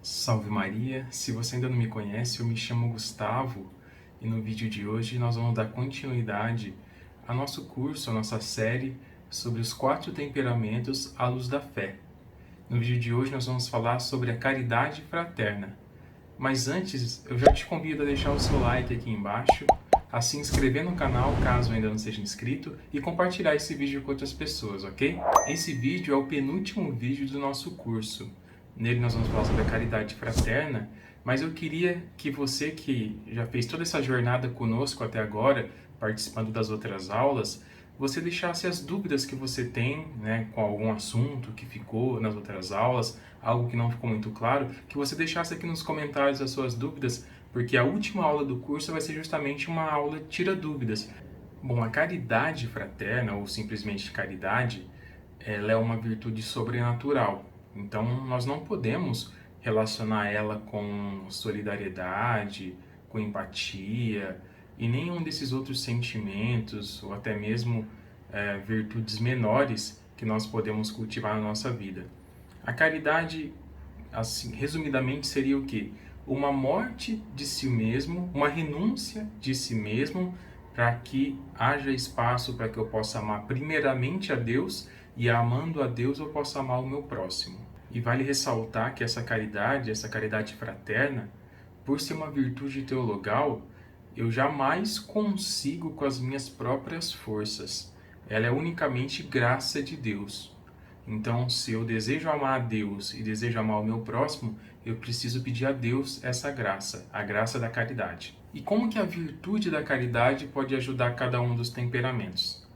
Salve Maria! Se você ainda não me conhece, eu me chamo Gustavo e no vídeo de hoje nós vamos dar continuidade ao nosso curso, à nossa série sobre os 4 temperamentos à luz da fé. No vídeo de hoje nós vamos falar sobre a caridade fraterna. Mas antes, eu já te convido a deixar o seu like aqui embaixo, a se inscrever no canal caso ainda não seja inscrito e compartilhar esse vídeo com outras pessoas, ok? Esse vídeo é o penúltimo vídeo do nosso curso. Nele nós vamos falar sobre a caridade fraterna, mas eu queria que você que já fez toda essa jornada conosco até agora, participando das outras aulas, você deixasse as dúvidas que você tem, né, com algum assunto que ficou nas outras aulas, algo que não ficou muito claro, que você deixasse aqui nos comentários as suas dúvidas, porque a última aula do curso vai ser justamente uma aula tira dúvidas. Bom, a caridade fraterna, ou simplesmente caridade, ela é uma virtude sobrenatural. Então, nós não podemos relacionar ela com solidariedade, com empatia e nenhum desses outros sentimentos ou até mesmo virtudes menores que nós podemos cultivar na nossa vida. A caridade, assim, resumidamente, seria o quê? Uma morte de si mesmo, uma renúncia de si mesmo, para que haja espaço para que eu possa amar primeiramente a Deus e amando a Deus eu possa amar o meu próximo. E vale ressaltar que essa caridade fraterna, por ser uma virtude teologal, eu jamais consigo com as minhas próprias forças. Ela é unicamente graça de Deus. Então, se eu desejo amar a Deus e desejo amar o meu próximo, eu preciso pedir a Deus essa graça, a graça da caridade. E como que a virtude da caridade pode ajudar cada um dos temperamentos?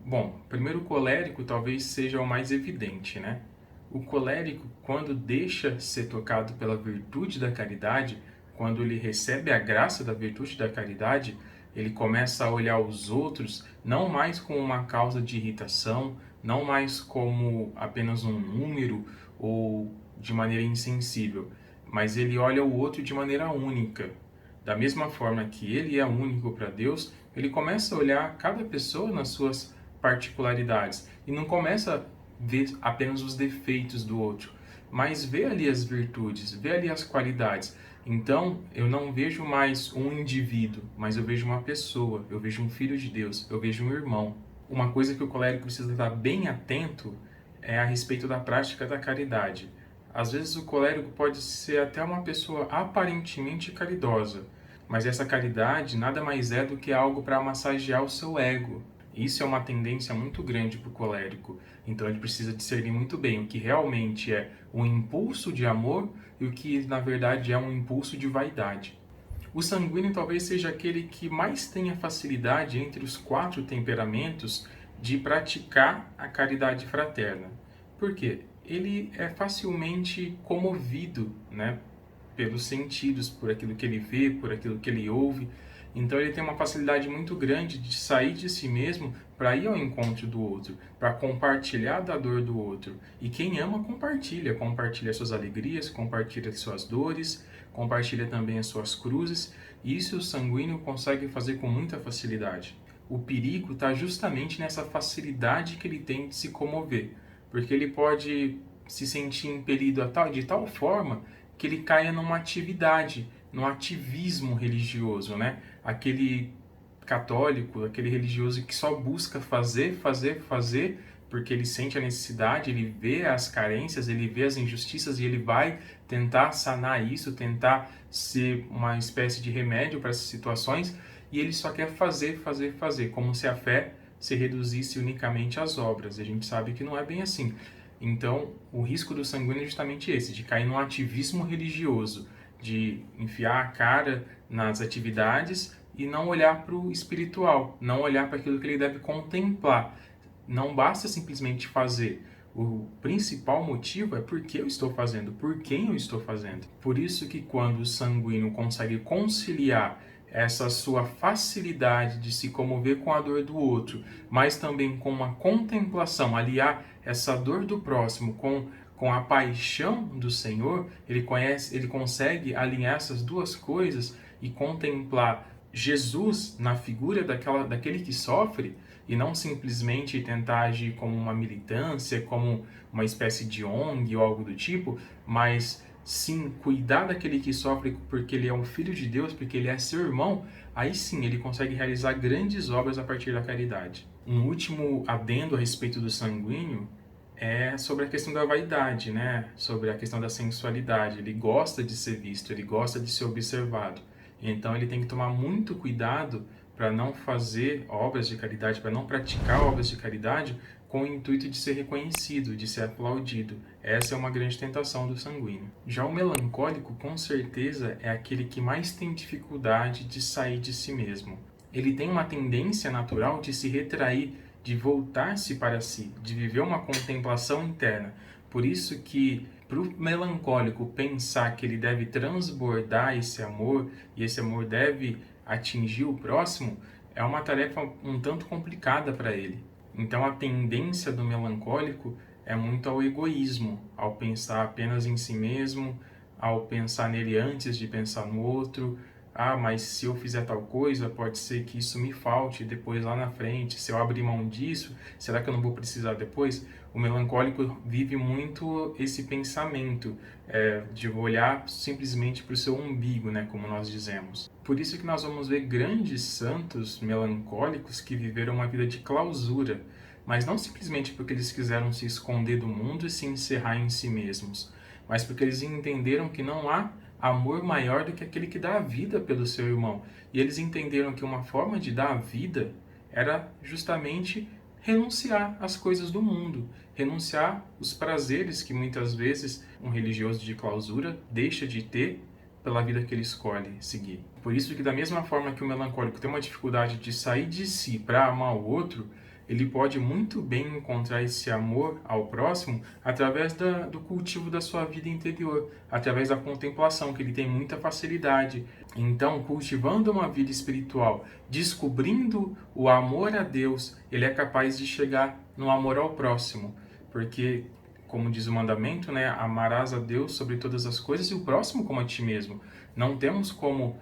Bom, primeiro o colérico talvez seja o mais evidente, né? O colérico, quando deixa ser tocado pela virtude da caridade, quando ele recebe a graça da virtude da caridade, ele começa a olhar os outros não mais como uma causa de irritação, não mais como apenas um número ou de maneira insensível, mas ele olha o outro de maneira única. Da mesma forma que ele é único para Deus, ele começa a olhar cada pessoa nas suas particularidades e não começa a ver apenas os defeitos do outro, mas vê ali as virtudes, vê ali as qualidades. Então, eu não vejo mais um indivíduo, mas eu vejo uma pessoa, eu vejo um filho de Deus, eu vejo um irmão. Uma coisa que o colérico precisa estar bem atento é a respeito da prática da caridade. Às vezes o colérico pode ser até uma pessoa aparentemente caridosa, mas essa caridade nada mais é do que algo para massagear o seu ego. Isso é uma tendência muito grande para o colérico, então ele precisa discernir muito bem o que realmente é um impulso de amor e o que na verdade é um impulso de vaidade. O sanguíneo talvez seja aquele que mais tenha facilidade entre os 4 temperamentos de praticar a caridade fraterna. Por quê? Ele é facilmente comovido, né, pelos sentidos, por aquilo que ele vê, por aquilo que ele ouve. Então ele tem uma facilidade muito grande de sair de si mesmo para ir ao encontro do outro, para compartilhar da dor do outro. E quem ama compartilha suas alegrias, compartilha suas dores, compartilha também as suas cruzes. E isso o sanguíneo consegue fazer com muita facilidade. O perigo está justamente nessa facilidade que ele tem de se comover, porque ele pode se sentir impelido de tal forma que ele caia numa atividade, num ativismo religioso, né? Aquele católico, aquele religioso que só busca fazer, porque ele sente a necessidade, ele vê as carências, ele vê as injustiças e ele vai tentar sanar isso, tentar ser uma espécie de remédio para essas situações, e ele só quer fazer, como se a fé se reduzisse unicamente às obras. E a gente sabe que não é bem assim. Então, o risco do sanguíneo é justamente esse, de cair num ativismo religioso, de enfiar a cara nas atividades e não olhar para o espiritual, não olhar para aquilo que ele deve contemplar. Não basta simplesmente fazer. O principal motivo é por que eu estou fazendo, por quem eu estou fazendo. Por isso que quando o sanguíneo consegue conciliar essa sua facilidade de se comover com a dor do outro, mas também com uma contemplação, aliar essa dor do próximo com a paixão do Senhor, ele consegue alinhar essas duas coisas e contemplar Jesus na figura daquele que sofre e não simplesmente tentar agir como uma militância, como uma espécie de ONG ou algo do tipo, mas sim, cuidar daquele que sofre porque ele é um filho de Deus, porque ele é seu irmão, aí sim ele consegue realizar grandes obras a partir da caridade. Um último adendo a respeito do sanguíneo é sobre a questão da vaidade, né? Sobre a questão da sensualidade. Ele gosta de ser visto, ele gosta de ser observado. Então ele tem que tomar muito cuidado para não fazer obras de caridade, para não praticar obras de caridade com o intuito de ser reconhecido, de ser aplaudido. Essa é uma grande tentação do sanguíneo. Já o melancólico, com certeza, é aquele que mais tem dificuldade de sair de si mesmo. Ele tem uma tendência natural de se retrair, de voltar-se para si, de viver uma contemplação interna. Por isso que para o melancólico pensar que ele deve transbordar esse amor e esse amor deve atingir o próximo é uma tarefa um tanto complicada para ele. Então a tendência do melancólico é muito ao egoísmo, ao pensar apenas em si mesmo, ao pensar nele antes de pensar no outro. Ah, mas se eu fizer tal coisa, pode ser que isso me falte depois lá na frente. Se eu abrir mão disso, será que eu não vou precisar depois? O melancólico vive muito esse pensamento de olhar simplesmente para o seu umbigo, né, como nós dizemos. Por isso que nós vamos ver grandes santos melancólicos que viveram uma vida de clausura, mas não simplesmente porque eles quiseram se esconder do mundo e se encerrar em si mesmos, mas porque eles entenderam que não há amor maior do que aquele que dá a vida pelo seu irmão. E eles entenderam que uma forma de dar a vida era justamente renunciar às coisas do mundo, renunciar os prazeres que muitas vezes um religioso de clausura deixa de ter pela vida que ele escolhe seguir. Por isso que da mesma forma que o melancólico tem uma dificuldade de sair de si para amar o outro, ele pode muito bem encontrar esse amor ao próximo através do cultivo da sua vida interior, através da contemplação, que ele tem muita facilidade. Então, cultivando uma vida espiritual, descobrindo o amor a Deus, ele é capaz de chegar no amor ao próximo, porque como diz o mandamento, né, amarás a Deus sobre todas as coisas e o próximo como a ti mesmo. Não temos como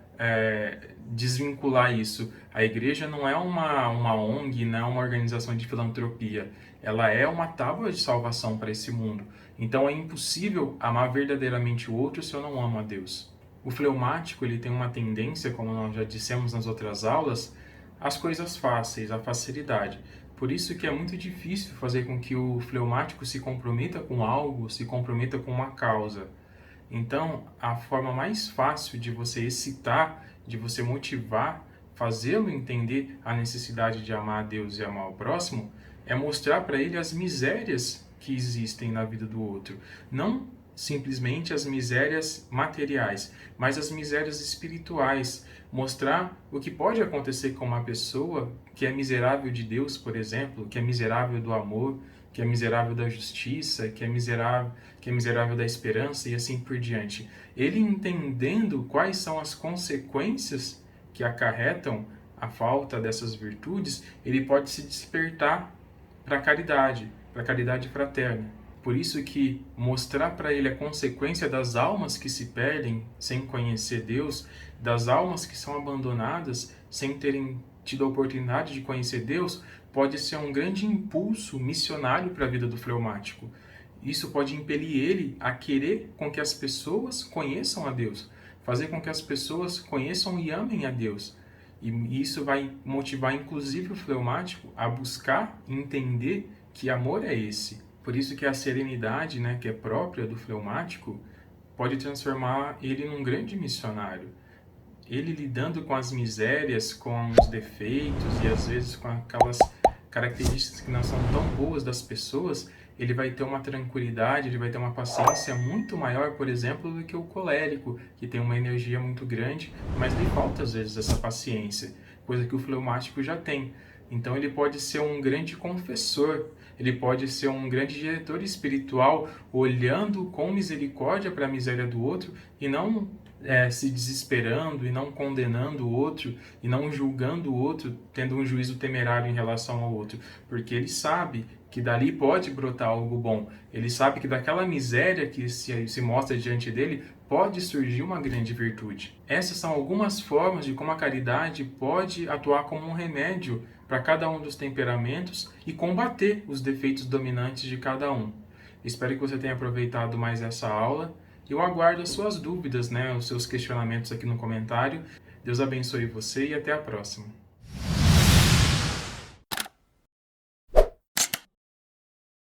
desvincular isso. A igreja não é uma ONG, não é uma organização de filantropia. Ela é uma tábua de salvação para esse mundo. Então é impossível amar verdadeiramente o outro se eu não amo a Deus. O fleumático ele tem uma tendência, como nós já dissemos nas outras aulas, às coisas fáceis, à facilidade. Por isso que é muito difícil fazer com que o fleumático se comprometa com algo, se comprometa com uma causa. Então, a forma mais fácil de você excitar, de você motivar, fazê-lo entender a necessidade de amar a Deus e amar o próximo, é mostrar para ele as misérias que existem na vida do outro. Não simplesmente as misérias materiais, mas as misérias espirituais. Mostrar o que pode acontecer com uma pessoa que é miserável de Deus, por exemplo, que é miserável do amor, que é miserável da justiça, que é miserável da esperança e assim por diante. Ele entendendo quais são as consequências que acarretam a falta dessas virtudes, ele pode se despertar para a caridade fraterna. Por isso que mostrar para ele a consequência das almas que se perdem sem conhecer Deus, das almas que são abandonadas sem terem tido a oportunidade de conhecer Deus, pode ser um grande impulso missionário para a vida do fleumático. Isso pode impelir ele a querer com que as pessoas conheçam a Deus, fazer com que as pessoas conheçam e amem a Deus. E isso vai motivar inclusive o fleumático a buscar entender que amor é esse. Por isso que a serenidade, né, que é própria do fleumático, pode transformar ele num grande missionário. Ele lidando com as misérias, com os defeitos e às vezes com aquelas características que não são tão boas das pessoas, ele vai ter uma tranquilidade, ele vai ter uma paciência muito maior, por exemplo, do que o colérico, que tem uma energia muito grande, mas lhe falta às vezes essa paciência, coisa que o fleumático já tem. Então ele pode ser um grande confessor, ele pode ser um grande diretor espiritual, olhando com misericórdia para a miséria do outro e não se desesperando e não condenando o outro e não julgando o outro, tendo um juízo temerário em relação ao outro, porque ele sabe que dali pode brotar algo bom. Ele sabe que daquela miséria que se mostra diante dele pode surgir uma grande virtude. Essas são algumas formas de como a caridade pode atuar como um remédio para cada um dos temperamentos e combater os defeitos dominantes de cada um. Espero que você tenha aproveitado mais essa aula Eu aguardo as suas dúvidas, né, os seus questionamentos aqui no comentário. Deus abençoe você e até a próxima.